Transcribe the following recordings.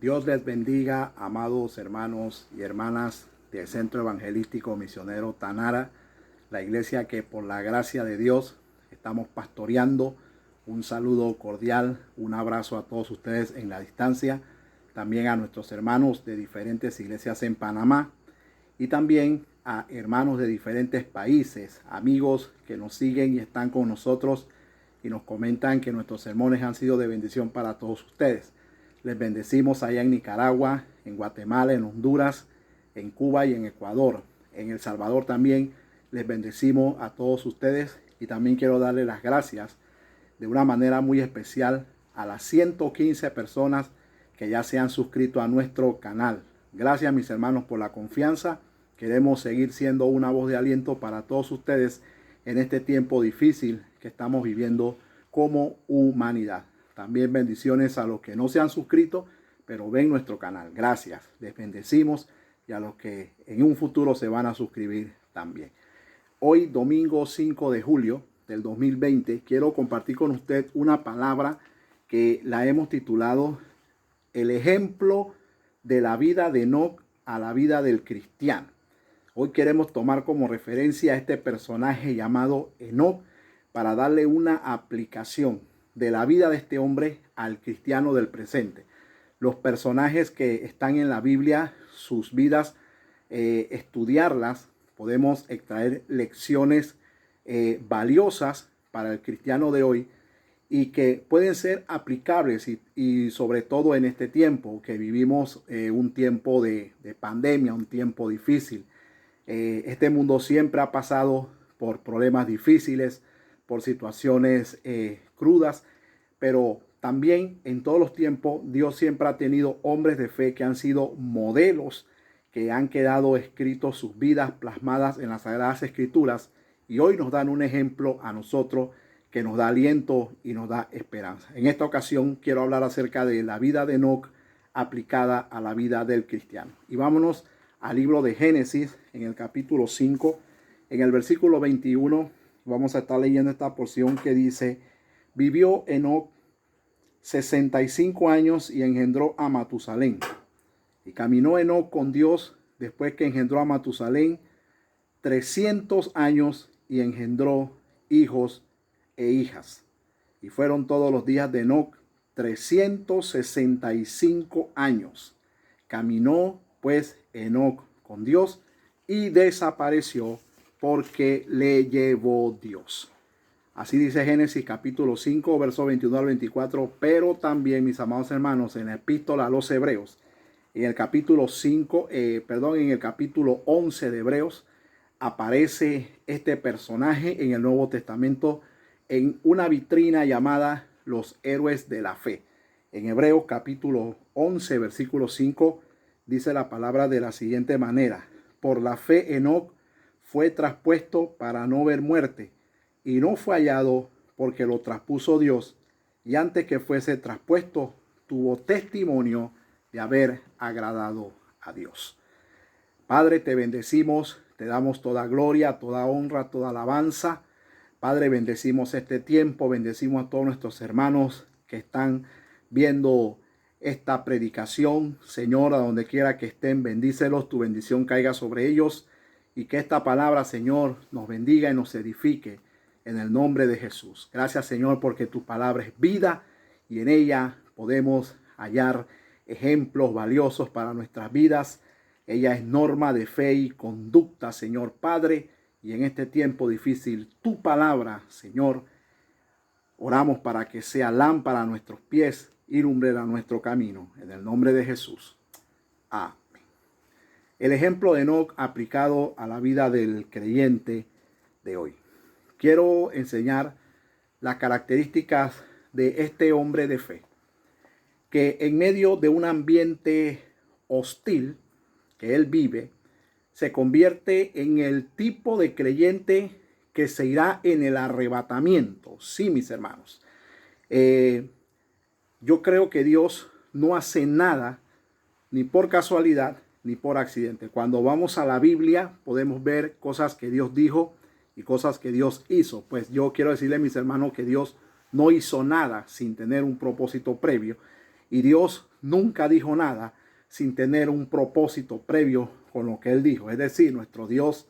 Dios les bendiga, amados hermanos y hermanas del Centro Evangelístico Misionero Tanara, la iglesia que por la gracia de Dios estamos pastoreando. Un saludo cordial, un abrazo a todos ustedes en la distancia, también a nuestros hermanos de diferentes iglesias en Panamá y también a hermanos de diferentes países, amigos que nos siguen y están con nosotros y nos comentan que nuestros sermones han sido de bendición para todos ustedes. Les bendecimos allá en Nicaragua, en Guatemala, en Honduras, en Cuba y en Ecuador. En El Salvador también les bendecimos a todos ustedes y también quiero darles las gracias de una manera muy especial a las 115 personas que ya se han suscrito a nuestro canal. Gracias, mis hermanos, por la confianza. Queremos seguir siendo una voz de aliento para todos ustedes en este tiempo difícil que estamos viviendo como humanidad. También bendiciones a los que no se han suscrito, pero ven nuestro canal. Gracias, les bendecimos y a los que en un futuro se van a suscribir también. Hoy, domingo 5 de julio del 2020, quiero compartir con usted una palabra que la hemos titulado El ejemplo de la vida de Enoc a la vida del cristiano. Hoy queremos tomar como referencia a este personaje llamado Enoc para darle una aplicación de la vida de este hombre al cristiano del presente. Los personajes que están en la Biblia, sus vidas, estudiarlas, podemos extraer lecciones valiosas para el cristiano de hoy y que pueden ser aplicables y sobre todo en este tiempo que vivimos, un tiempo de pandemia, un tiempo difícil. Este mundo siempre ha pasado por problemas difíciles, por situaciones crudas, pero también en todos los tiempos Dios siempre ha tenido hombres de fe que han sido modelos, que han quedado escritos sus vidas plasmadas en las Sagradas Escrituras y hoy nos dan un ejemplo a nosotros que nos da aliento y nos da esperanza. En esta ocasión quiero hablar acerca de la vida de Enoc aplicada a la vida del cristiano. Y vámonos al libro de Génesis, en el capítulo 5, en el versículo 21, vamos a estar leyendo esta porción que dice: vivió Enoc 65 años y engendró a Matusalén. Y caminó Enoc con Dios después que engendró a Matusalén 300 años y engendró hijos e hijas. Y fueron todos los días de Enoc 365 años. Caminó pues Enoc con Dios y desapareció porque le llevó Dios. Así dice Génesis capítulo 5, verso 21 al 24, pero también, mis amados hermanos, en la epístola a los Hebreos, en el capítulo 11 de Hebreos, aparece este personaje en el Nuevo Testamento en una vitrina llamada los héroes de la fe. En Hebreos capítulo 11, versículo 5, dice la palabra de la siguiente manera: por la fe Enoc fue traspuesto para no ver muerte, y no fue hallado porque lo traspuso Dios, y antes que fuese traspuesto tuvo testimonio de haber agradado a Dios. Padre, te bendecimos, te damos toda gloria, toda honra, toda alabanza. Padre, bendecimos este tiempo, bendecimos a todos nuestros hermanos que están viendo esta predicación. Señor, a donde quiera que estén, bendícelos, tu bendición caiga sobre ellos y que esta palabra, Señor, nos bendiga y nos edifique en el nombre de Jesús. Gracias, Señor, porque tu palabra es vida y en ella podemos hallar ejemplos valiosos para nuestras vidas. Ella es norma de fe y conducta, Señor Padre, y en este tiempo difícil, tu palabra, Señor, oramos para que sea lámpara a nuestros pies y lumbrera a nuestro camino. En el nombre de Jesús. Amén. El ejemplo de Enoc aplicado a la vida del creyente de hoy. Quiero enseñar las características de este hombre de fe, que en medio de un ambiente hostil que él vive, se convierte en el tipo de creyente que se irá en el arrebatamiento. Sí, mis hermanos. Yo creo que Dios no hace nada ni por casualidad ni por accidente. Cuando vamos a la Biblia podemos ver cosas que Dios dijo y cosas que Dios hizo. Pues yo quiero decirle, mis hermanos, que Dios no hizo nada sin tener un propósito previo. Y Dios nunca dijo nada sin tener un propósito previo con lo que Él dijo. Es decir, nuestro Dios,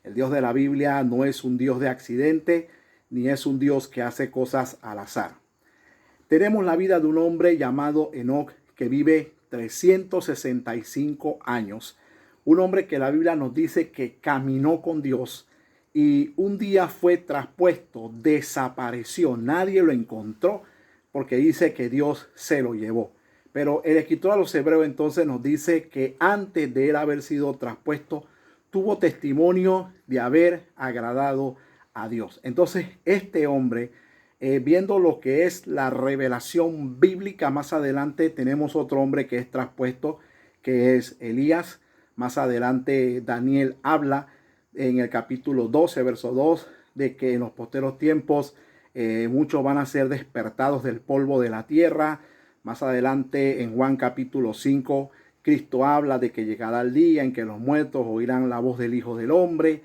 el Dios de la Biblia, no es un Dios de accidente, ni es un Dios que hace cosas al azar. Tenemos la vida de un hombre llamado Enoc que vive 365 años. Un hombre que la Biblia nos dice que caminó con Dios y un día fue traspuesto, desapareció, nadie lo encontró porque dice que Dios se lo llevó. Pero el escritor a los Hebreos entonces nos dice que antes de él haber sido traspuesto, tuvo testimonio de haber agradado a Dios. Entonces este hombre, viendo lo que es la revelación bíblica, más adelante tenemos otro hombre que es traspuesto, que es Elías. Más adelante Daniel habla en el capítulo 12, verso 2, de que en los posteros tiempos muchos van a ser despertados del polvo de la tierra. Más adelante en Juan capítulo 5, Cristo habla de que llegará el día en que los muertos oirán la voz del Hijo del Hombre.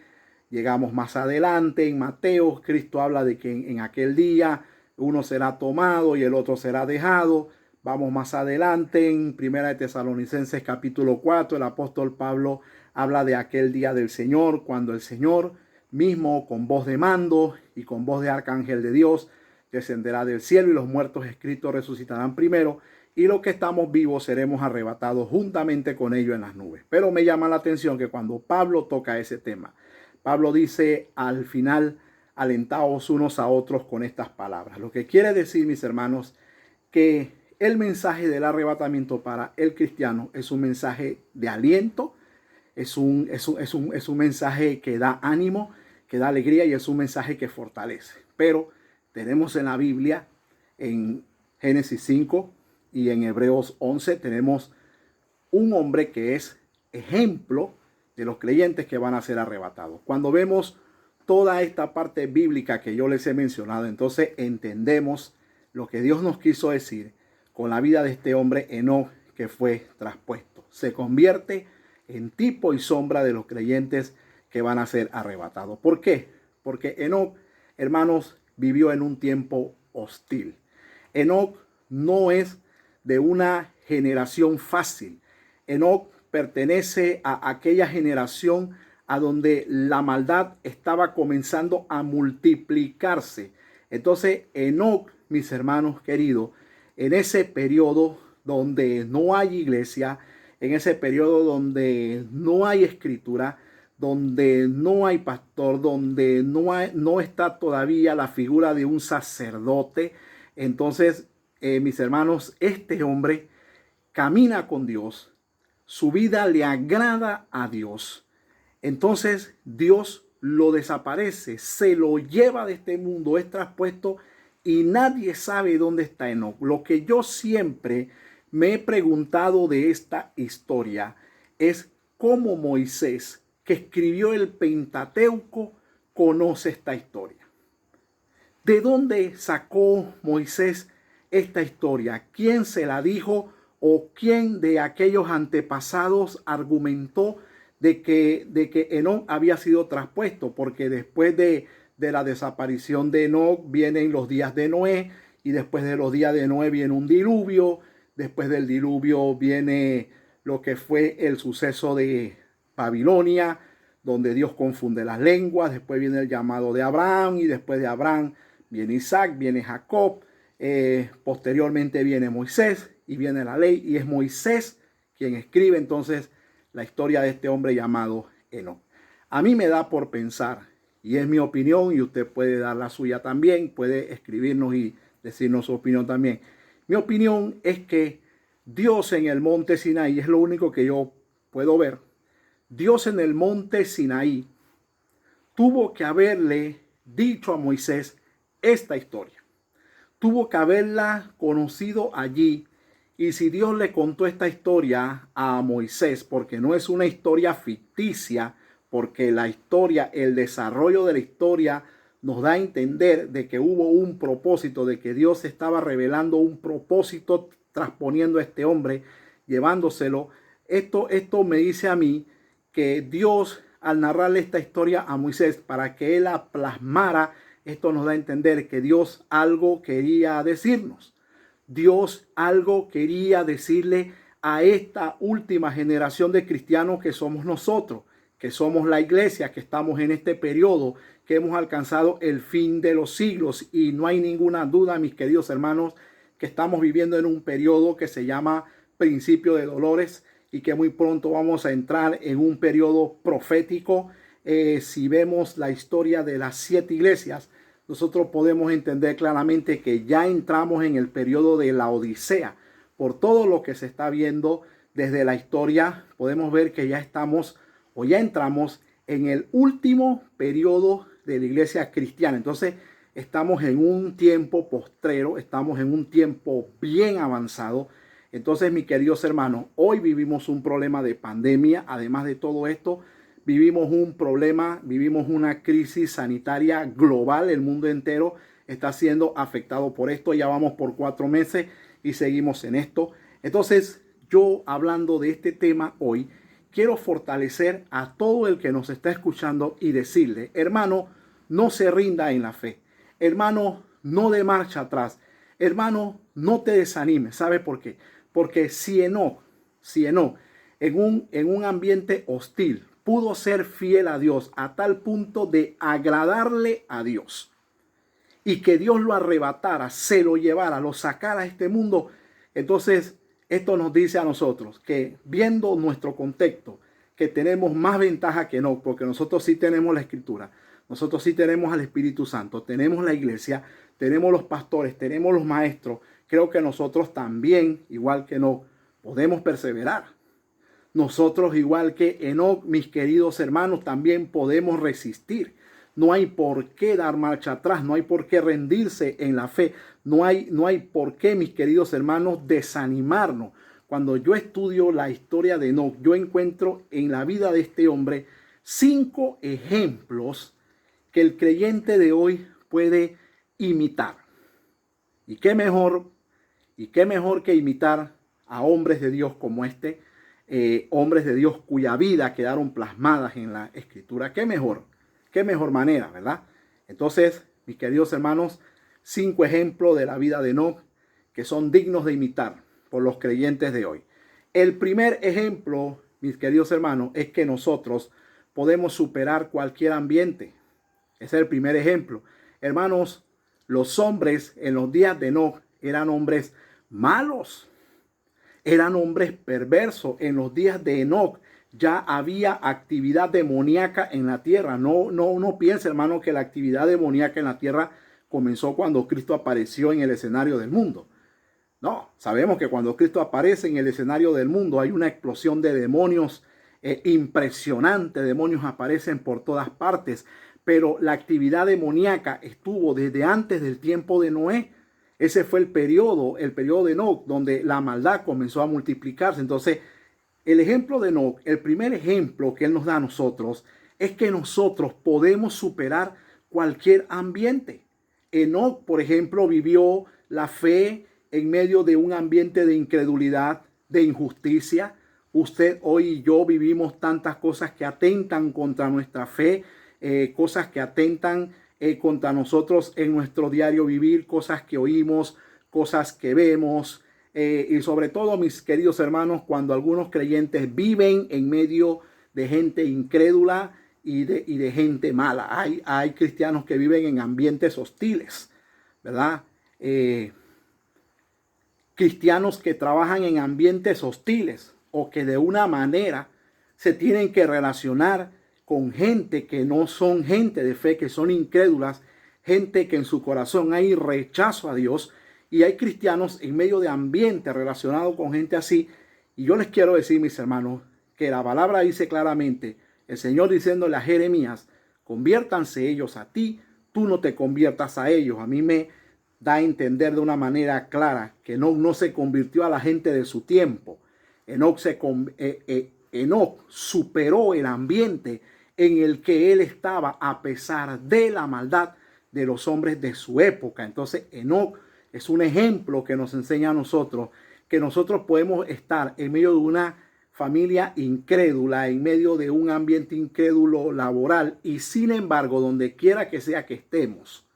Llegamos más adelante en Mateo, Cristo habla de que en aquel día uno será tomado y el otro será dejado. Vamos más adelante en Primera de Tesalonicenses capítulo 4, el apóstol Pablo habla de aquel día del Señor, cuando el Señor mismo con voz de mando y con voz de arcángel de Dios descenderá del cielo y los muertos escritos resucitarán primero y los que estamos vivos seremos arrebatados juntamente con ellos en las nubes. Pero me llama la atención que cuando Pablo toca ese tema, Pablo dice al final, alentaos unos a otros con estas palabras. Lo que quiere decir, mis hermanos, que el mensaje del arrebatamiento para el cristiano es un mensaje de aliento, es un mensaje que da ánimo, que da alegría y es un mensaje que fortalece. Pero tenemos en la Biblia, en Génesis 5 y en Hebreos 11, tenemos un hombre que es ejemplo de los creyentes que van a ser arrebatados. Cuando vemos toda esta parte bíblica que yo les he mencionado, entonces entendemos lo que Dios nos quiso decir con la vida de este hombre Enoc que fue traspuesto. Se convierte en tipo y sombra de los creyentes que van a ser arrebatados. ¿Por qué? Porque Enoc, hermanos, vivió en un tiempo hostil. Enoc no es de una generación fácil. Enoc pertenece a aquella generación a donde la maldad estaba comenzando a multiplicarse. Entonces, Enoc, mis hermanos queridos, en ese periodo donde no hay iglesia, en ese periodo donde no hay escritura, donde no hay pastor, donde no está todavía la figura de un sacerdote. Entonces, mis hermanos, este hombre camina con Dios, su vida le agrada a Dios. Entonces, Dios lo desaparece, se lo lleva de este mundo, es traspuesto y nadie sabe dónde está Enoc. Lo que yo siempre me he preguntado de esta historia es cómo Moisés, que escribió el Pentateuco, conoce esta historia. ¿De dónde sacó Moisés esta historia? ¿Quién se la dijo o quién de aquellos antepasados argumentó de que Enoc había sido traspuesto? Porque después de la desaparición de Enoc vienen los días de Noé y después de los días de Noé viene un diluvio. Después del diluvio viene lo que fue el suceso de Babilonia, donde Dios confunde las lenguas. Después viene el llamado de Abraham y después de Abraham viene Isaac, viene Jacob. Posteriormente viene Moisés y viene la ley y es Moisés quien escribe entonces la historia de este hombre llamado Enoc. A mí me da por pensar, y es mi opinión y usted puede dar la suya también, puede escribirnos y decirnos su opinión también. Mi opinión es que Dios en el monte Sinaí, es lo único que yo puedo ver, Dios en el monte Sinaí tuvo que haberle dicho a Moisés esta historia. Tuvo que haberla conocido allí. Y si Dios le contó esta historia a Moisés, porque no es una historia ficticia, porque la historia, el desarrollo de la historia nos da a entender de que hubo un propósito, de que Dios estaba revelando un propósito transponiendo a este hombre, llevándoselo. Esto me dice a mí que Dios, al narrarle esta historia a Moisés para que él la plasmara, esto nos da a entender que Dios algo quería decirnos. Dios algo quería decirle a esta última generación de cristianos que somos nosotros, que somos la iglesia, que estamos en este periodo, que hemos alcanzado el fin de los siglos. Y no hay ninguna duda, mis queridos hermanos, que estamos viviendo en un periodo que se llama principio de dolores y que muy pronto vamos a entrar en un periodo profético. Si vemos la historia de las 7 iglesias, nosotros podemos entender claramente que ya entramos en el periodo de la Odisea. Por todo lo que se está viendo desde la historia, podemos ver que ya estamos o ya entramos en el último periodo de la iglesia cristiana. Entonces, estamos en un tiempo postrero, estamos en un tiempo bien avanzado. Entonces, mis queridos hermanos, hoy vivimos un problema de pandemia. Además de todo esto, vivimos un problema, vivimos una crisis sanitaria global. El mundo entero está siendo afectado por esto. Ya vamos por 4 meses y seguimos en esto. Entonces, yo hablando de este tema hoy, quiero fortalecer a todo el que nos está escuchando y decirle, hermano, no se rinda en la fe. Hermano, no dé marcha atrás. Hermano, no te desanimes. ¿Sabe por qué? Porque si Enoc en un ambiente hostil pudo ser fiel a Dios a tal punto de agradarle a Dios y que Dios lo arrebatara, se lo llevara, lo sacara a este mundo, entonces esto nos dice a nosotros que viendo nuestro contexto, que tenemos más ventaja que Enoc, porque nosotros sí tenemos la Escritura, nosotros sí tenemos al Espíritu Santo, tenemos la iglesia, tenemos los pastores, tenemos los maestros. Creo que nosotros también, igual que Enoc, podemos perseverar. Nosotros, igual que Enoc, mis queridos hermanos, también podemos resistir. No hay por qué dar marcha atrás, no hay por qué rendirse en la fe, no hay por qué, mis queridos hermanos, desanimarnos. Cuando yo estudio la historia de Enoc, yo encuentro en la vida de este hombre 5 ejemplos que el creyente de hoy puede imitar. Y qué mejor que imitar a hombres de Dios como este, hombres de Dios cuya vida quedaron plasmadas en la Escritura. Qué mejor manera, ¿verdad? Entonces, mis queridos hermanos, 5 ejemplos de la vida de Enoc que son dignos de imitar por los creyentes de hoy. El primer ejemplo, mis queridos hermanos, es que nosotros podemos superar cualquier ambiente. Ese es el primer ejemplo. Hermanos, los hombres en los días de Enoc eran hombres malos, eran hombres perversos. En los días de Enoc ya había actividad demoníaca en la tierra. No piense, hermano, que la actividad demoníaca en la tierra comenzó cuando Cristo apareció en el escenario del mundo. No, sabemos que cuando Cristo aparece en el escenario del mundo hay una explosión de demonios impresionante. Demonios aparecen por todas partes. Pero la actividad demoníaca estuvo desde antes del tiempo de Noé. Ese fue el periodo de Enoc, donde la maldad comenzó a multiplicarse. Entonces, el ejemplo de Enoc, el primer ejemplo que él nos da a nosotros, es que nosotros podemos superar cualquier ambiente. Enoc, por ejemplo, vivió la fe en medio de un ambiente de incredulidad, de injusticia. Usted, hoy y yo vivimos tantas cosas que atentan contra nuestra fe, cosas que atentan contra nosotros en nuestro diario vivir, cosas que oímos, cosas que vemos, y sobre todo, mis queridos hermanos, cuando algunos creyentes viven en medio de gente incrédula y de gente mala. Hay cristianos que viven en ambientes hostiles, ¿verdad? Cristianos que trabajan en ambientes hostiles o que de una manera se tienen que relacionar con gente que no son gente de fe, que son incrédulas, gente que en su corazón hay rechazo a Dios, y hay cristianos en medio de ambiente relacionado con gente así. Y yo les quiero decir, mis hermanos, que la palabra dice claramente, el Señor diciéndole a Jeremías, conviértanse ellos a ti, tú no te conviertas a ellos. A mí me da a entender de una manera clara que Enoc no se convirtió a la gente de su tiempo. Enoc superó el ambiente en el que él estaba a pesar de la maldad de los hombres de su época. Entonces, Enoc es un ejemplo que nos enseña a nosotros que nosotros podemos estar en medio de una familia incrédula, en medio de un ambiente incrédulo laboral, y sin embargo, donde quiera que sea que estemos,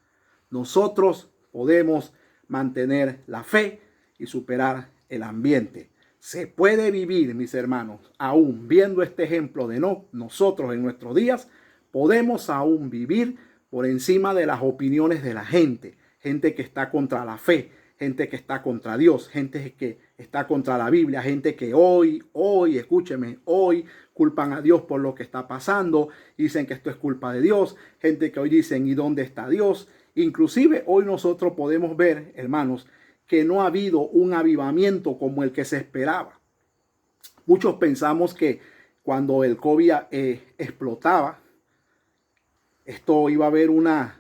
nosotros podemos mantener la fe, y superar el ambiente. Se puede vivir, mis hermanos, aún viendo este ejemplo de Enoc, nosotros en nuestros días podemos aún vivir por encima de las opiniones de la gente. Gente que está contra la fe, gente que está contra Dios, gente que está contra la Biblia, gente que hoy, escúcheme, hoy culpan a Dios por lo que está pasando, dicen que esto es culpa de Dios, gente que hoy dicen, ¿y dónde está Dios? Inclusive hoy nosotros podemos ver, hermanos, que no ha habido un avivamiento como el que se esperaba. Muchos pensamos que cuando el COVID explotaba, esto iba a haber una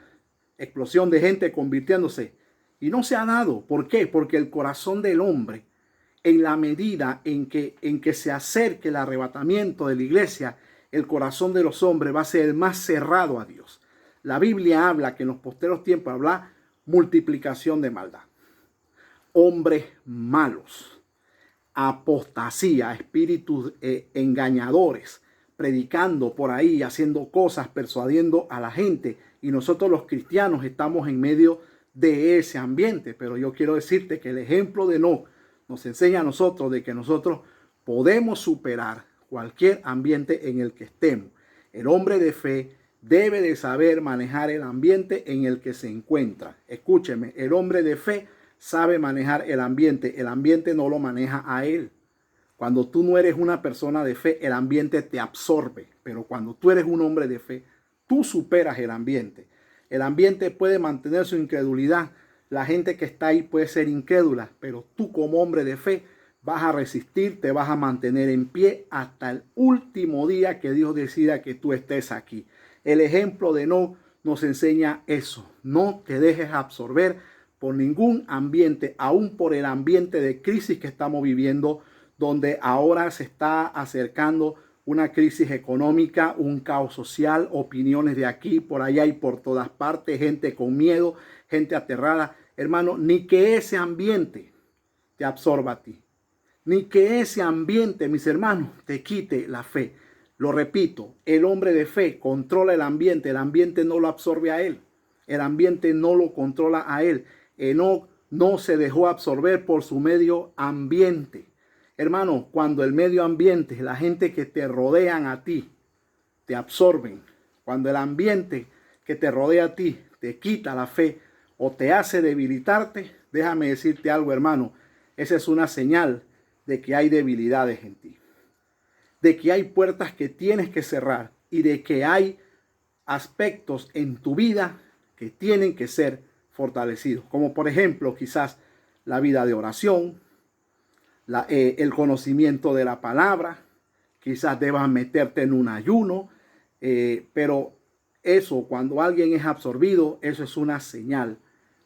explosión de gente convirtiéndose. Y no se ha dado. ¿Por qué? Porque el corazón del hombre, en la medida en que se acerque el arrebatamiento de la iglesia, el corazón de los hombres va a ser más cerrado a Dios. La Biblia habla que en los posteros tiempos habla multiplicación de maldad. Hombres malos, apostasía, espíritus engañadores, predicando por ahí, haciendo cosas, persuadiendo a la gente. Y nosotros los cristianos estamos en medio de ese ambiente. Pero yo quiero decirte que el ejemplo de Enoc nos enseña a nosotros de que nosotros podemos superar cualquier ambiente en el que estemos. El hombre de fe debe de saber manejar el ambiente en el que se encuentra. Escúcheme, el hombre de fe sabe manejar el ambiente no lo maneja a él. Cuando tú no eres una persona de fe, el ambiente te absorbe, pero cuando tú eres un hombre de fe, tú superas el ambiente. El ambiente puede mantener su incredulidad, la gente que está ahí puede ser incrédula, pero tú como hombre de fe vas a resistir, te vas a mantener en pie hasta el último día que Dios decida que tú estés aquí. El ejemplo de Enoc nos enseña eso, no te dejes absorber por ningún ambiente, aún por el ambiente de crisis que estamos viviendo, donde ahora se está acercando una crisis económica, un caos social, opiniones de aquí, por allá y por todas partes, gente con miedo, gente aterrada. Hermano, ni que ese ambiente te absorba a ti, ni que ese ambiente, mis hermanos, te quite la fe. Lo repito, el hombre de fe controla el ambiente no lo absorbe a él, el ambiente no lo controla a él. Enoc no se dejó absorber por su medio ambiente. Hermano, cuando el medio ambiente, la gente que te rodean a ti, te absorben, cuando el ambiente que te rodea a ti te quita la fe o te hace debilitarte, déjame decirte algo, hermano, esa es una señal de que hay debilidades en ti, de que hay puertas que tienes que cerrar y de que hay aspectos en tu vida que tienen que ser fortalecidos, como por ejemplo quizás la vida de oración, el conocimiento de la palabra, quizás debas meterte en un ayuno, pero eso, cuando alguien es absorbido, eso es una señal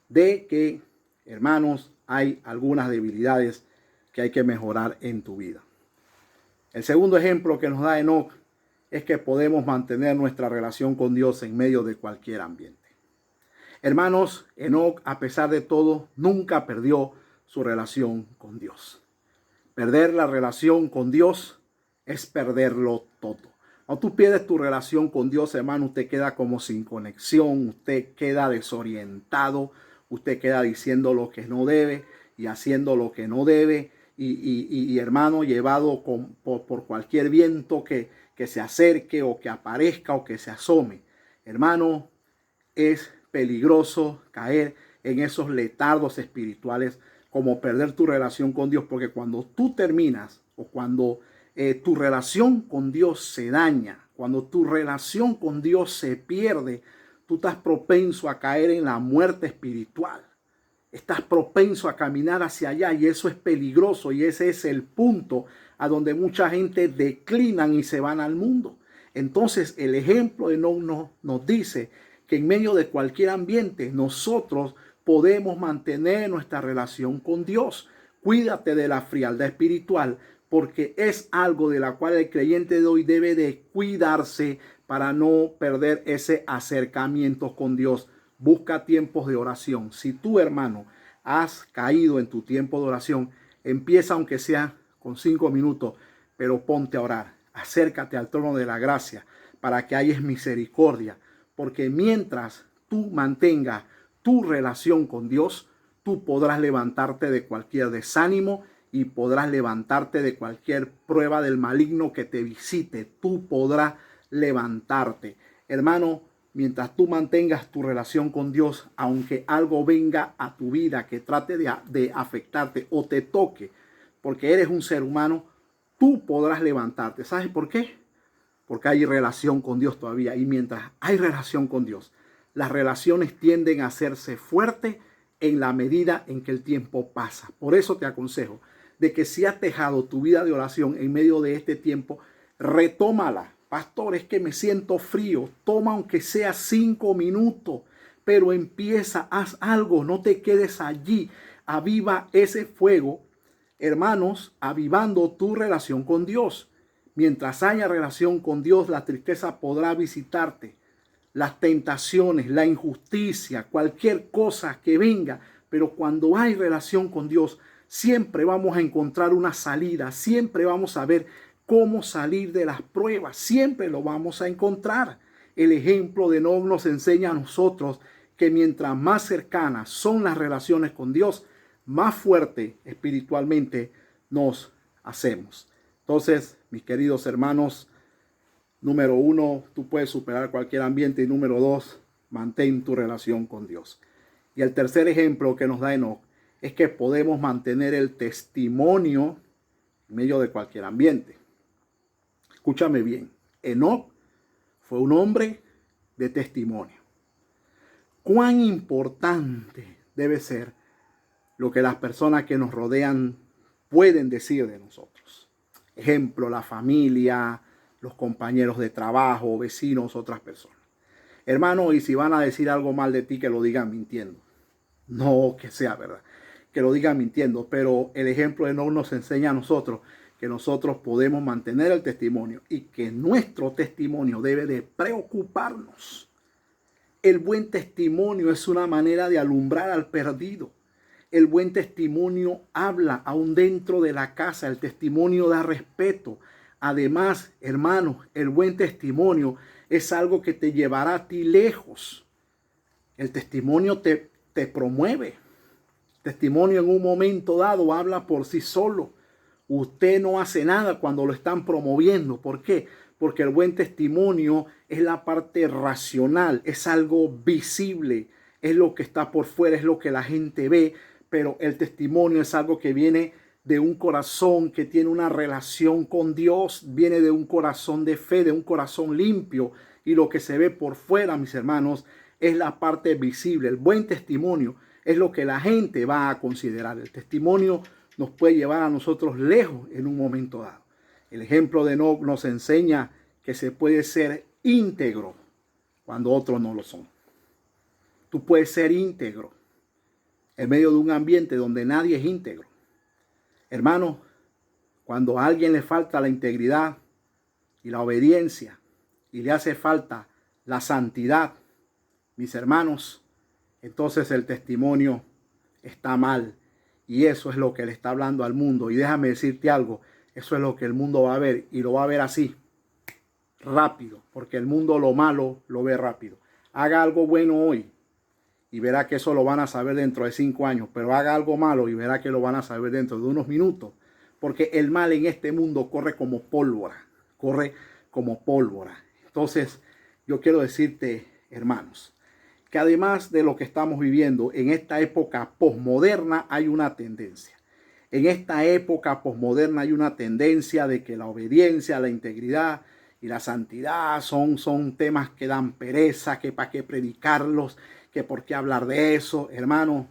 de que, hermanos, hay algunas debilidades que hay que mejorar en tu vida. El segundo ejemplo que nos da Enoc es que podemos mantener nuestra relación con Dios en medio de cualquier ambiente. Hermanos, Enoc, a pesar de todo, nunca perdió su relación con Dios. Perder la relación con Dios es perderlo todo. Cuando tú pierdes tu relación con Dios, hermano, usted queda como sin conexión, usted queda desorientado, usted queda diciendo lo que no debe y haciendo lo que no debe. Y hermano, llevado por cualquier viento que se acerque o que aparezca o que se asome. Hermano, es peligroso caer en esos letardos espirituales como perder tu relación con Dios, porque cuando tú terminas o cuando tu relación con Dios se daña, cuando tu relación con Dios se pierde, tú estás propenso a caer en la muerte espiritual. Estás propenso a caminar hacia allá y eso es peligroso y ese es el punto a donde mucha gente declinan y se van al mundo. Entonces el ejemplo de Enoc nos dice que en medio de cualquier ambiente nosotros podemos mantener nuestra relación con Dios. Cuídate de la frialdad espiritual porque es algo de la cual el creyente de hoy debe de cuidarse para no perder ese acercamiento con Dios. Busca tiempos de oración. Si tú, hermano, has caído en tu tiempo de oración, empieza aunque sea con 5 minutos, pero ponte a orar. Acércate al trono de la gracia para que hayas misericordia. Porque mientras tú mantengas tu relación con Dios, tú podrás levantarte de cualquier desánimo y podrás levantarte de cualquier prueba del maligno que te visite. Tú podrás levantarte. Hermano, mientras tú mantengas tu relación con Dios, aunque algo venga a tu vida que trate de afectarte o te toque, porque eres un ser humano, tú podrás levantarte. ¿Sabes por qué? Porque hay relación con Dios todavía. Y mientras hay relación con Dios, las relaciones tienden a hacerse fuertes en la medida en que el tiempo pasa. Por eso te aconsejo de que si has dejado tu vida de oración en medio de este tiempo, retómala. Pastor, es que me siento frío. Toma aunque sea 5 minutos, pero empieza, haz algo, no te quedes allí. Aviva ese fuego, hermanos, avivando tu relación con Dios. Mientras haya relación con Dios, la tristeza podrá visitarte, las tentaciones, la injusticia, cualquier cosa que venga. Pero cuando hay relación con Dios, siempre vamos a encontrar una salida, siempre vamos a ver cómo salir de las pruebas, siempre lo vamos a encontrar. El ejemplo de Enoc nos enseña a nosotros que mientras más cercanas son las relaciones con Dios, más fuerte espiritualmente nos hacemos. Entonces, mis queridos hermanos, número 1, tú puedes superar cualquier ambiente. Y número 2, mantén tu relación con Dios. Y el tercer ejemplo que nos da Enoc es que podemos mantener el testimonio en medio de cualquier ambiente. Escúchame bien, Enoc fue un hombre de testimonio. ¿Cuán importante debe ser lo que las personas que nos rodean pueden decir de nosotros? Ejemplo, la familia, los compañeros de trabajo, vecinos, otras personas. Hermano, y si van a decir algo mal de ti, que lo digan mintiendo. No que sea verdad, que lo digan mintiendo. Pero el ejemplo de Enoc nos enseña a nosotros que nosotros podemos mantener el testimonio y que nuestro testimonio debe de preocuparnos. El buen testimonio es una manera de alumbrar al perdido. El buen testimonio habla aún dentro de la casa. El testimonio da respeto. Además, hermanos, el buen testimonio es algo que te llevará a ti lejos. El testimonio te promueve. El testimonio en un momento dado habla por sí solo. Usted no hace nada cuando lo están promoviendo. ¿Por qué? Porque el buen testimonio es la parte racional, es algo visible, es lo que está por fuera, es lo que la gente ve. Pero el testimonio es algo que viene de un corazón que tiene una relación con Dios, viene de un corazón de fe, de un corazón limpio. Y lo que se ve por fuera, mis hermanos, es la parte visible. El buen testimonio es lo que la gente va a considerar. El testimonio nos puede llevar a nosotros lejos en un momento dado. El ejemplo de Enoc nos enseña que se puede ser íntegro cuando otros no lo son. Tú puedes ser íntegro en medio de un ambiente donde nadie es íntegro. Hermano, cuando a alguien le falta la integridad y la obediencia y le hace falta la santidad, mis hermanos, entonces el testimonio está mal. Y eso es lo que le está hablando al mundo. Y déjame decirte algo, eso es lo que el mundo va a ver. Y lo va a ver así, rápido. Porque el mundo lo malo lo ve rápido. Haga algo bueno hoy y verá que eso lo van a saber dentro de 5 años. Pero haga algo malo y verá que lo van a saber dentro de unos minutos. Porque el mal en este mundo corre como pólvora. Corre como pólvora. Entonces, yo quiero decirte, hermanos, que además de lo que estamos viviendo en esta época posmoderna, hay una tendencia. En esta época posmoderna hay una tendencia de que la obediencia, la integridad y la santidad son temas que dan pereza, que para qué predicarlos, que por qué hablar de eso. Hermano,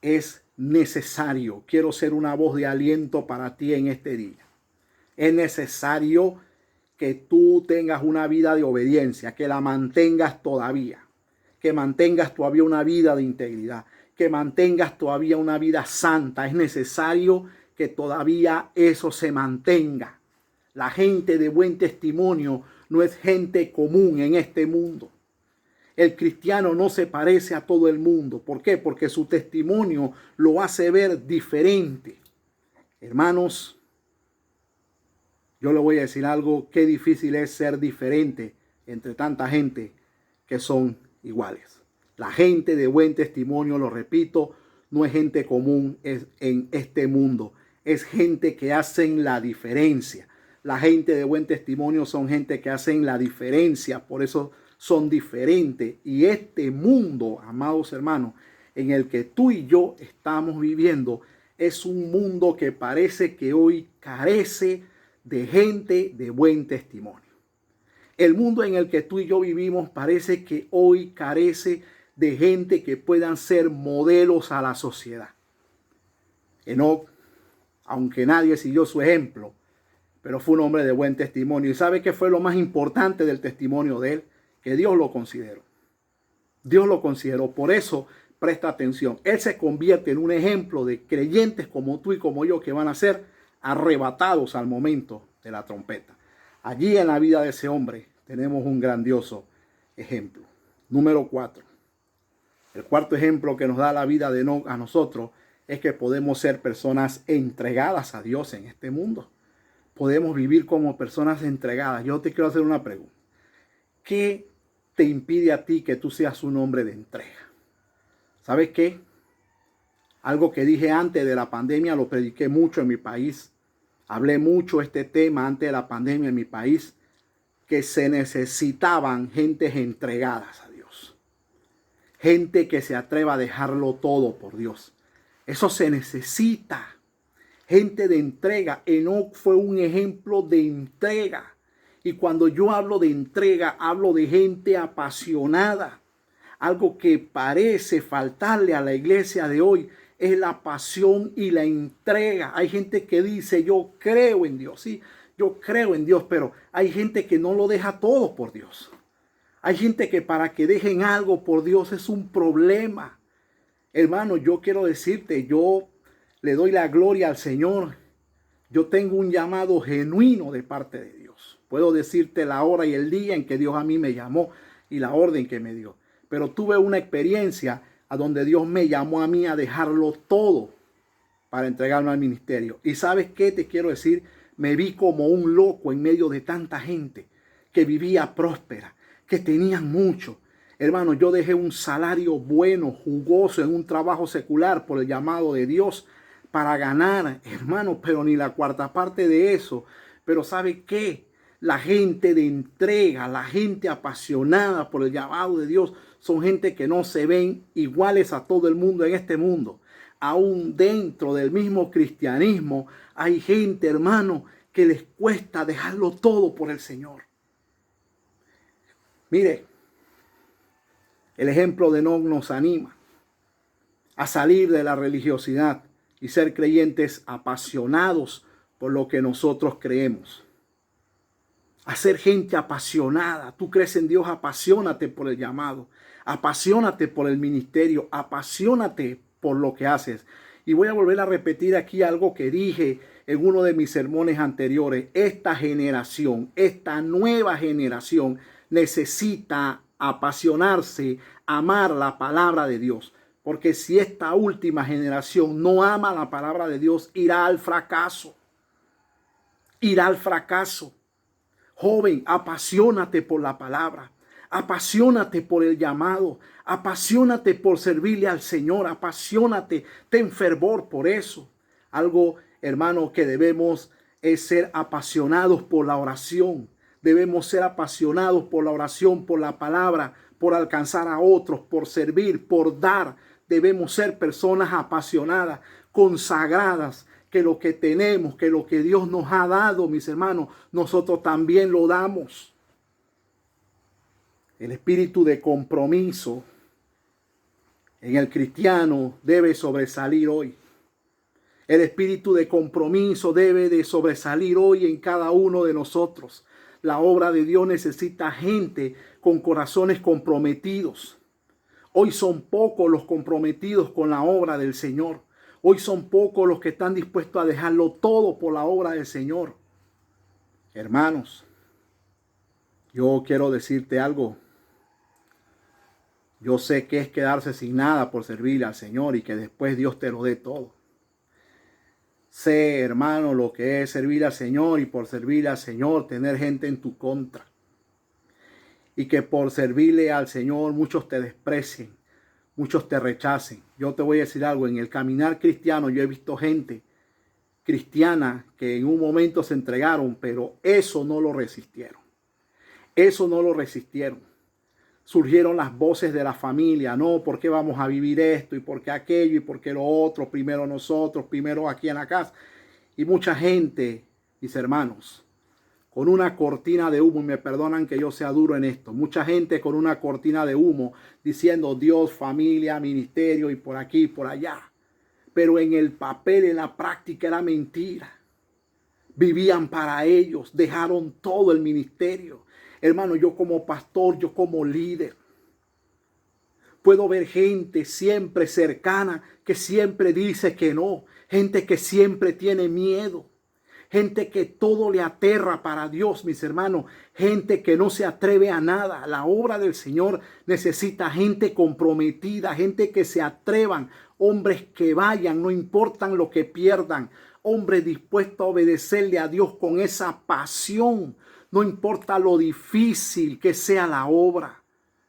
es necesario. Quiero ser una voz de aliento para ti en este día. Es necesario que tú tengas una vida de obediencia, que la mantengas todavía. Que mantengas todavía una vida de integridad, que mantengas todavía una vida santa. Es necesario que todavía eso se mantenga. La gente de buen testimonio no es gente común en este mundo. El cristiano no se parece a todo el mundo. ¿Por qué? Porque su testimonio lo hace ver diferente. Hermanos, yo le voy a decir algo, qué difícil es ser diferente entre tanta gente que son iguales. La gente de buen testimonio, lo repito, no es gente común en este mundo. Es gente que hacen la diferencia. La gente de buen testimonio son gente que hacen la diferencia. Por eso son diferentes. Y este mundo, amados hermanos, en el que tú y yo estamos viviendo, es un mundo que parece que hoy carece de gente de buen testimonio. El mundo en el que tú y yo vivimos parece que hoy carece de gente que puedan ser modelos a la sociedad. Enoc, aunque nadie siguió su ejemplo, pero fue un hombre de buen testimonio. ¿Y sabe qué fue lo más importante del testimonio de él? Que Dios lo consideró. Dios lo consideró. Por eso, presta atención. Él se convierte en un ejemplo de creyentes como tú y como yo que van a ser arrebatados al momento de la trompeta. Allí en la vida de ese hombre tenemos un grandioso ejemplo. Número 4. El cuarto ejemplo que nos da la vida de Enoc a nosotros es que podemos ser personas entregadas a Dios en este mundo. Podemos vivir como personas entregadas. Yo te quiero hacer una pregunta. ¿Qué te impide a ti que tú seas un hombre de entrega? ¿Sabes qué? Algo que dije antes de la pandemia, lo prediqué mucho en mi país. Hablé mucho este tema antes de la pandemia en mi país, que se necesitaban gentes entregadas a Dios. Gente que se atreva a dejarlo todo por Dios. Eso se necesita. Gente de entrega. Enoc fue un ejemplo de entrega. Y cuando yo hablo de entrega, hablo de gente apasionada. Algo que parece faltarle a la iglesia de hoy es la pasión y la entrega. Hay gente que dice, yo creo en Dios. Sí, yo creo en Dios, pero hay gente que no lo deja todo por Dios. Hay gente que para que dejen algo por Dios es un problema. Hermano, yo quiero decirte, yo le doy la gloria al Señor. Yo tengo un llamado genuino de parte de Dios. Puedo decirte la hora y el día en que Dios a mí me llamó y la orden que me dio. Pero tuve una experiencia a donde Dios me llamó a mí a dejarlo todo para entregarme al ministerio. ¿Y sabes qué te quiero decir? Me vi como un loco en medio de tanta gente que vivía próspera, que tenían mucho. Hermano, yo dejé un salario bueno, jugoso en un trabajo secular por el llamado de Dios para ganar, hermano, pero ni la cuarta parte de eso. Pero ¿sabe qué? La gente de entrega, la gente apasionada por el llamado de Dios, son gente que no se ven iguales a todo el mundo en este mundo. Aún dentro del mismo cristianismo hay gente, hermano, que les cuesta dejarlo todo por el Señor. Mire, el ejemplo de Enoc nos anima a salir de la religiosidad y ser creyentes apasionados por lo que nosotros creemos. A ser gente apasionada. Tú crees en Dios, apasionate por el llamado. Apasionate por el ministerio. Apasionate por lo que haces. Y voy a volver a repetir aquí algo que dije en uno de mis sermones anteriores. Esta generación, esta nueva generación necesita apasionarse, amar la palabra de Dios. Porque si esta última generación no ama la palabra de Dios, irá al fracaso. Irá al fracaso. Joven, apasionate por la palabra. Apasionate por el llamado. Apasionate por servirle al Señor. Apasionate, ten fervor por eso. Algo, hermano, que debemos es ser apasionados por la oración. Debemos ser apasionados por la oración, por la palabra, por alcanzar a otros, por servir, por dar. Debemos ser personas apasionadas, consagradas, que lo que tenemos, que lo que Dios nos ha dado, mis hermanos, nosotros también lo damos. El espíritu de compromiso en el cristiano debe sobresalir hoy. El espíritu de compromiso debe de sobresalir hoy en cada uno de nosotros. La obra de Dios necesita gente con corazones comprometidos. Hoy son pocos los comprometidos con la obra del Señor. Hoy son pocos los que están dispuestos a dejarlo todo por la obra del Señor. Hermanos, yo quiero decirte algo. Yo sé que es quedarse sin nada por servirle al Señor y que después Dios te lo dé todo. Sé, hermano, lo que es servir al Señor y por servirle al Señor tener gente en tu contra. Y que por servirle al Señor muchos te desprecien. muchos te rechacen. Yo te voy a decir algo, en el caminar cristiano yo he visto gente cristiana que en un momento se entregaron, pero eso no lo resistieron. Eso no lo resistieron. Surgieron las voces de la familia, no, ¿por qué vamos a vivir esto? ¿Y por qué aquello? ¿Y por qué lo otro? Primero nosotros, primero aquí en la casa. Y mucha gente, mis hermanos, con una cortina de humo, y me perdonan que yo sea duro en esto, mucha gente con una cortina de humo diciendo Dios, familia, ministerio y por aquí y por allá. Pero en el papel, en la práctica era mentira. Vivían para ellos, dejaron todo el ministerio. Hermano, yo como pastor, yo como líder, puedo ver gente siempre cercana que siempre dice que no. Gente que siempre tiene miedo. Gente que todo le aterra para Dios, mis hermanos. Gente que no se atreve a nada. La obra del Señor necesita gente comprometida, gente que se atrevan, hombres que vayan, no importan lo que pierdan. Hombres dispuestos a obedecerle a Dios con esa pasión. No importa lo difícil que sea la obra.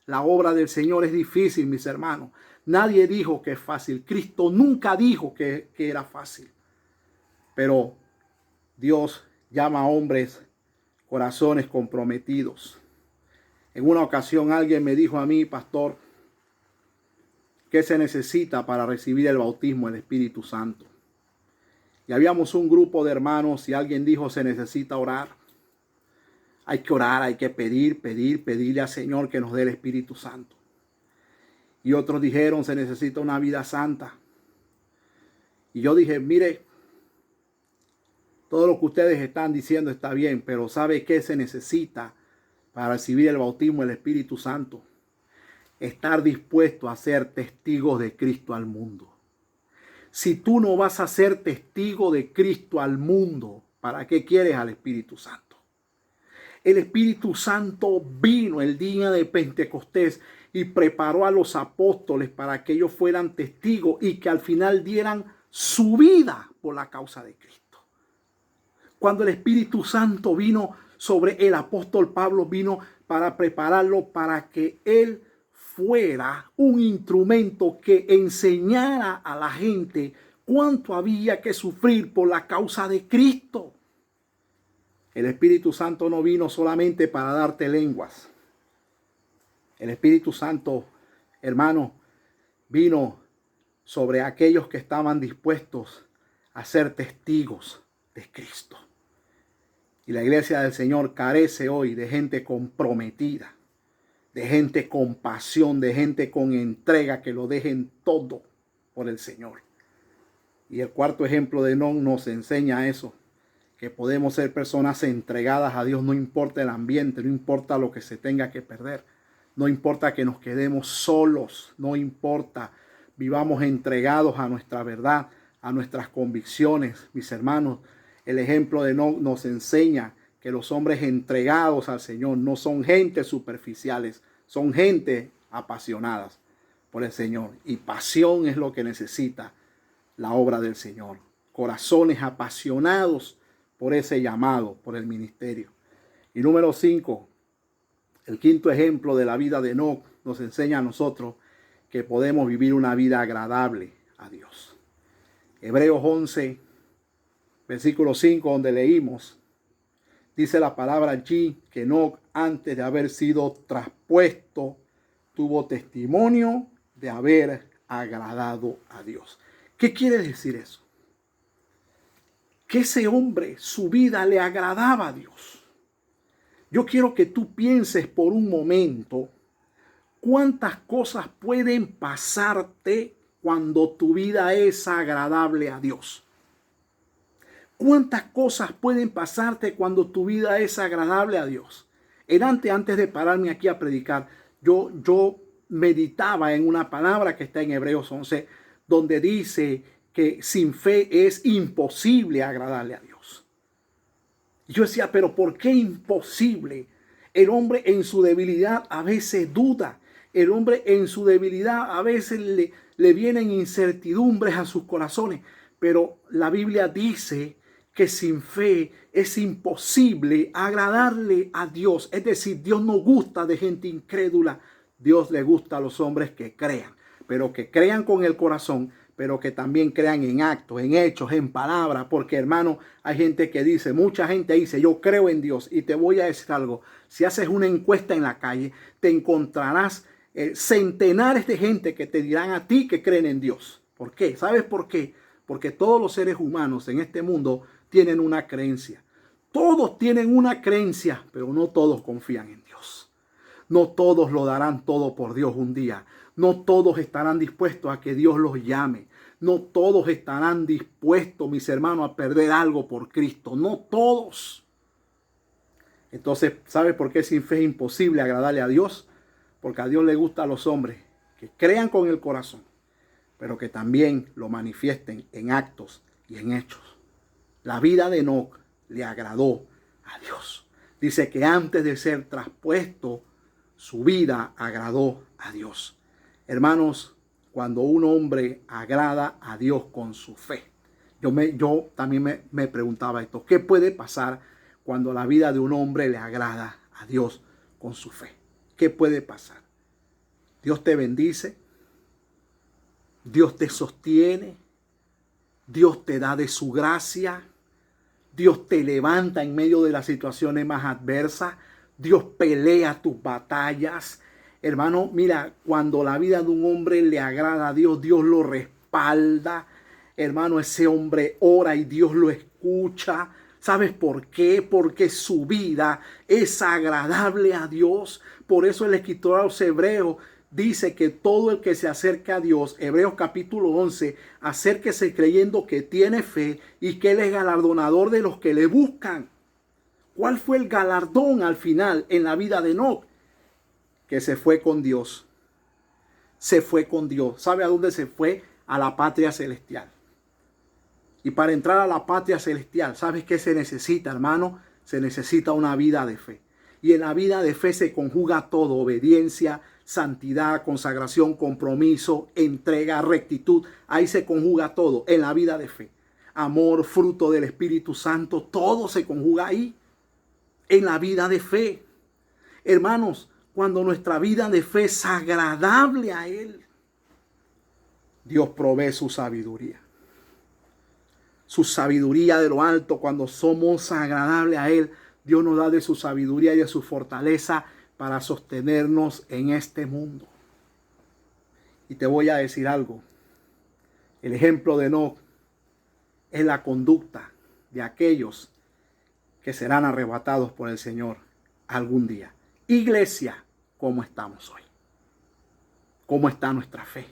La obra del Señor es difícil, mis hermanos. Nadie dijo que es fácil. Cristo nunca dijo que era fácil. Pero Dios llama a hombres, corazones comprometidos. En una ocasión alguien me dijo a mí, pastor, ¿qué se necesita para recibir el bautismo del Espíritu Santo? Y habíamos un grupo de hermanos y alguien dijo, se necesita orar. Hay que orar, hay que pedirle al Señor que nos dé el Espíritu Santo. Y otros dijeron, se necesita una vida santa. Y yo dije, mire, todo lo que ustedes están diciendo está bien, pero ¿sabe qué se necesita para recibir el bautismo del Espíritu Santo? Estar dispuesto a ser testigos de Cristo al mundo. Si tú no vas a ser testigo de Cristo al mundo, ¿para qué quieres al Espíritu Santo? El Espíritu Santo vino el día de Pentecostés y preparó a los apóstoles para que ellos fueran testigos y que al final dieran su vida por la causa de Cristo. Cuando el Espíritu Santo vino sobre el apóstol Pablo, vino para prepararlo para que él fuera un instrumento que enseñara a la gente cuánto había que sufrir por la causa de Cristo. El Espíritu Santo no vino solamente para darte lenguas. El Espíritu Santo, hermano, vino sobre aquellos que estaban dispuestos a ser testigos de Cristo. Y la iglesia del Señor carece hoy de gente comprometida, de gente con pasión, de gente con entrega que lo dejen todo por el Señor. Y el cuarto ejemplo de Enoc nos enseña eso, que podemos ser personas entregadas a Dios, no importa el ambiente, no importa lo que se tenga que perder, no importa que nos quedemos solos, no importa, vivamos entregados a nuestra verdad, a nuestras convicciones. Mis hermanos, el ejemplo de Enoc nos enseña que los hombres entregados al Señor no son gente superficiales, son gente apasionadas por el Señor. Y pasión es lo que necesita la obra del Señor. Corazones apasionados por ese llamado, por el ministerio. Y número 5, el quinto ejemplo de la vida de Enoc nos enseña a nosotros que podemos vivir una vida agradable a Dios. Hebreos 11, versículo 5, donde leímos, dice la palabra allí que Enoc, antes de haber sido traspuesto, tuvo testimonio de haber agradado a Dios. ¿Qué quiere decir eso? Que ese hombre, su vida le agradaba a Dios. Yo quiero que tú pienses por un momento cuántas cosas pueden pasarte cuando tu vida es agradable a Dios. ¿Cuántas cosas pueden pasarte cuando tu vida es agradable a Dios? Antes de pararme aquí a predicar, yo meditaba en una palabra que está en Hebreos 11, donde dice que sin fe es imposible agradarle a Dios. Yo decía, pero ¿por qué imposible? El hombre en su debilidad a veces duda. El hombre en su debilidad a veces le vienen incertidumbres a sus corazones. Pero la Biblia dice que sin fe es imposible agradarle a Dios. Es decir, Dios no gusta de gente incrédula. Dios le gusta a los hombres que crean. pero que crean con el corazón, pero que también crean en actos, en hechos, en palabras, porque hermano, hay gente que dice, mucha gente dice, yo creo en Dios, y te voy a decir algo, si haces una encuesta en la calle, te encontrarás centenares de gente que te dirán a ti que creen en Dios. ¿Por qué? ¿Sabes por qué? Porque todos los seres humanos en este mundo tienen una creencia. Todos tienen una creencia, pero no todos confían en Dios. No todos lo darán todo por Dios un día. No todos estarán dispuestos a que Dios los llame. No todos estarán dispuestos, mis hermanos, a perder algo por Cristo. No todos. Entonces, ¿sabe por qué sin fe es imposible agradarle a Dios? Porque a Dios le gusta a los hombres que crean con el corazón, pero que también lo manifiesten en actos y en hechos. La vida de Enoc le agradó a Dios. Dice que antes de ser traspuesto, su vida agradó a Dios. Hermanos, cuando un hombre agrada a Dios con su fe, yo también me preguntaba esto, ¿qué puede pasar cuando la vida de un hombre le agrada a Dios con su fe? ¿Qué puede pasar? Dios te bendice, Dios te sostiene, Dios te da de su gracia, Dios te levanta en medio de las situaciones más adversas, Dios pelea tus batallas. Hermano, mira, cuando la vida de un hombre le agrada a Dios, Dios lo respalda. Hermano, ese hombre ora y Dios lo escucha. ¿Sabes por qué? Porque su vida es agradable a Dios. Por eso el escritor a los Hebreos dice que todo el que se acerca a Dios, Hebreos capítulo 11, acérquese creyendo que tiene fe y que Él es galardonador de los que le buscan. ¿Cuál fue el galardón al final en la vida de Enoc? Que se fue con Dios. Se fue con Dios. ¿Sabe a dónde se fue? A la patria celestial. Y para entrar a la patria celestial, ¿sabes qué se necesita, hermano? Se necesita una vida de fe. Y en la vida de fe se conjuga todo: obediencia, santidad, consagración, compromiso, entrega, rectitud. Ahí se conjuga todo en la vida de fe. Amor, fruto del Espíritu Santo, todo se conjuga ahí, en la vida de fe. Hermanos, cuando nuestra vida de fe es agradable a Él, Dios provee su sabiduría. Su sabiduría de lo alto. Cuando somos agradables a Él, Dios nos da de su sabiduría y de su fortaleza para sostenernos en este mundo. Y te voy a decir algo. El ejemplo de Enoc es la conducta de aquellos que serán arrebatados por el Señor algún día. Iglesia, ¿cómo estamos hoy? ¿Cómo está nuestra fe?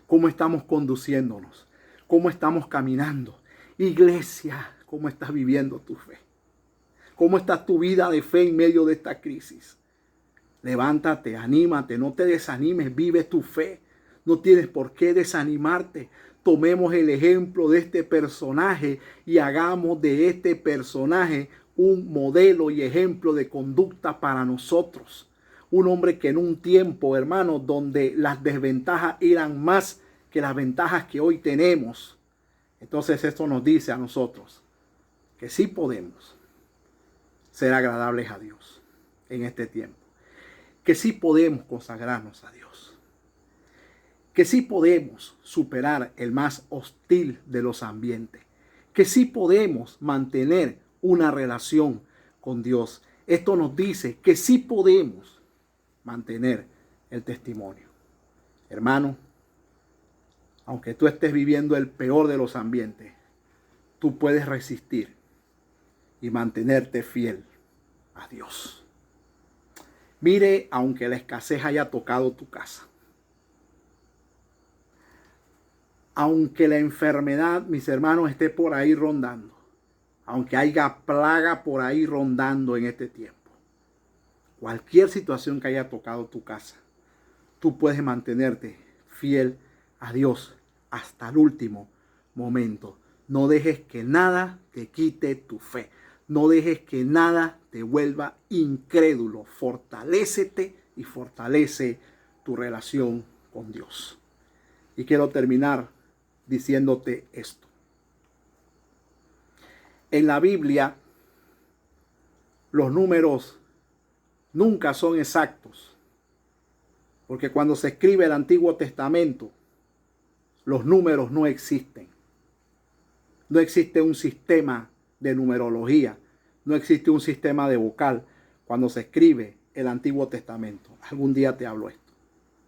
¿Cómo estamos conduciéndonos? ¿Cómo estamos caminando? Iglesia, ¿cómo estás viviendo tu fe? ¿Cómo está tu vida de fe en medio de esta crisis? Levántate, anímate, no te desanimes, vive tu fe. No tienes por qué desanimarte. Tomemos el ejemplo de este personaje y hagamos de este personaje un modelo y ejemplo de conducta para nosotros. Un hombre que en un tiempo, hermano, donde las desventajas eran más que las ventajas que hoy tenemos. Entonces esto nos dice a nosotros que sí podemos ser agradables a Dios en este tiempo. Que sí podemos consagrarnos a Dios. Que sí podemos superar el más hostil de los ambientes. Que sí podemos mantener una relación con Dios. Esto nos dice que sí podemos mantener el testimonio. Hermano, aunque tú estés viviendo el peor de los ambientes, tú puedes resistir y mantenerte fiel a Dios. Mire, aunque la escasez haya tocado tu casa, aunque la enfermedad, mis hermanos, esté por ahí rondando, aunque haya plaga por ahí rondando en este tiempo, cualquier situación que haya tocado tu casa, tú puedes mantenerte fiel a Dios hasta el último momento. No dejes que nada te quite tu fe. No dejes que nada te vuelva incrédulo. Fortalécete y fortalece tu relación con Dios. Y quiero terminar diciéndote esto. En la Biblia, los números nunca son exactos, Porque cuando se escribe el Antiguo Testamento, los números no existen. No existe un sistema de numerología. No existe un sistema de vocal cuando se escribe el Antiguo Testamento. Algún día te hablo esto.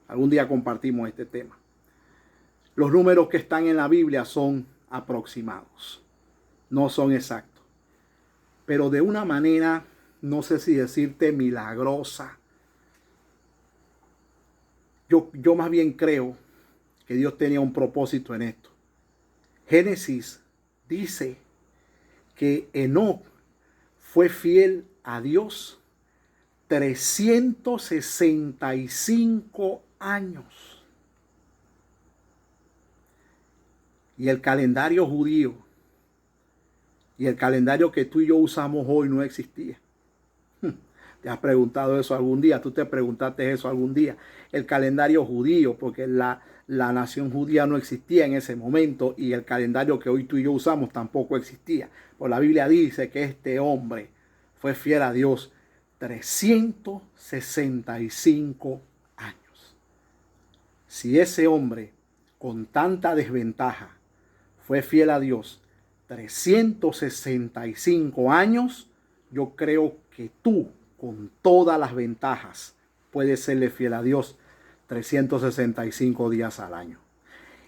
Algún día compartimos este tema. Los números que están en la Biblia son aproximados. No son exactos. Pero de una manera, no sé si decirte milagrosa. Yo más bien creo que Dios tenía un propósito en esto. Génesis dice que Enoc fue fiel a Dios 365 años. Y el calendario judío y el calendario que tú y yo usamos hoy no existía. ¿Te has preguntado eso algún día? ¿Tú te preguntaste eso algún día? El calendario judío, porque la nación judía no existía en ese momento y el calendario que hoy tú y yo usamos tampoco existía. Pues la Biblia dice que este hombre fue fiel a Dios 365 años. Si ese hombre con tanta desventaja fue fiel a Dios 365 años, yo creo que tú, con todas las ventajas, puedes serle fiel a Dios 365 días al año.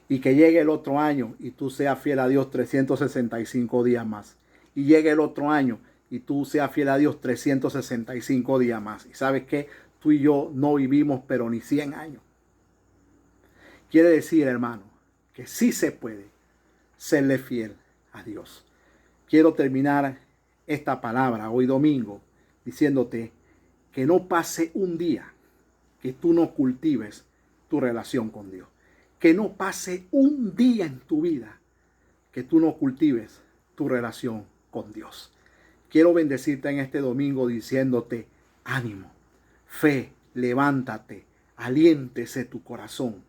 Y que llegue el otro año y tú seas fiel a Dios 365 días más. Y llegue el otro año y tú seas fiel a Dios 365 días más. Y sabes que tú y yo no vivimos pero ni 100 años. Quiere decir, hermano, que sí se puede serle fiel a Dios. Quiero terminar esta palabra hoy domingo diciéndote que no pase un día que tú no cultives tu relación con Dios. Que no pase un día en tu vida que tú no cultives tu relación con Dios. Quiero bendecirte en este domingo diciéndote ánimo, fe, levántate, aliéntese tu corazón.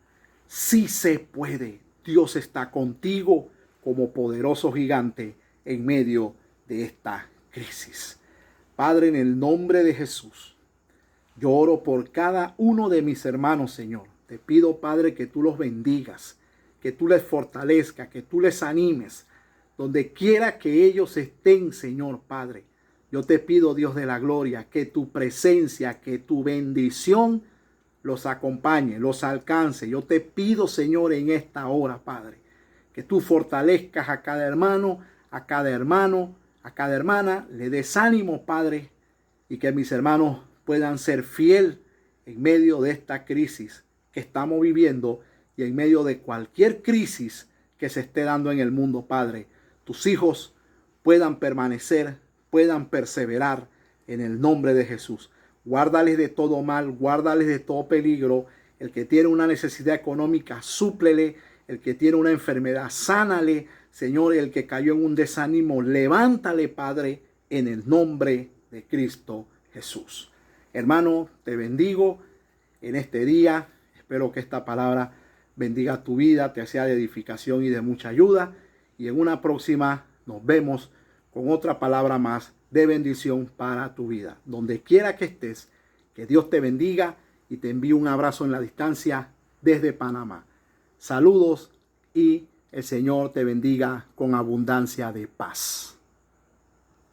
Sí se puede. Dios está contigo como poderoso gigante en medio de esta crisis. Padre, en el nombre de Jesús, yo oro por cada uno de mis hermanos, Señor. Te pido, Padre, que tú los bendigas, que tú les fortalezcas, que tú les animes, donde quiera que ellos estén, Señor Padre. Yo te pido, Dios de la gloria, que tu presencia, que tu bendición los acompañe, los alcance. Yo te pido, Señor, en esta hora, Padre, que tú fortalezcas a cada hermano, a cada hermana, le des ánimo, Padre, y que mis hermanos puedan ser fiel en medio de esta crisis que estamos viviendo y en medio de cualquier crisis que se esté dando en el mundo, Padre. Tus hijos puedan permanecer, puedan perseverar en el nombre de Jesús. Guárdales de todo mal, guárdales de todo peligro. El que tiene una necesidad económica, súplele. El que tiene una enfermedad, sánale. Señor, el que cayó en un desánimo, levántale, Padre, en el nombre de Cristo Jesús. Hermano, te bendigo en este día. Espero que esta palabra bendiga tu vida, te sea de edificación y de mucha ayuda. Y en una próxima nos vemos con otra palabra más de bendición para tu vida. Donde quiera que estés, que Dios te bendiga y te envío un abrazo en la distancia desde Panamá. Saludos y el Señor te bendiga con abundancia de paz.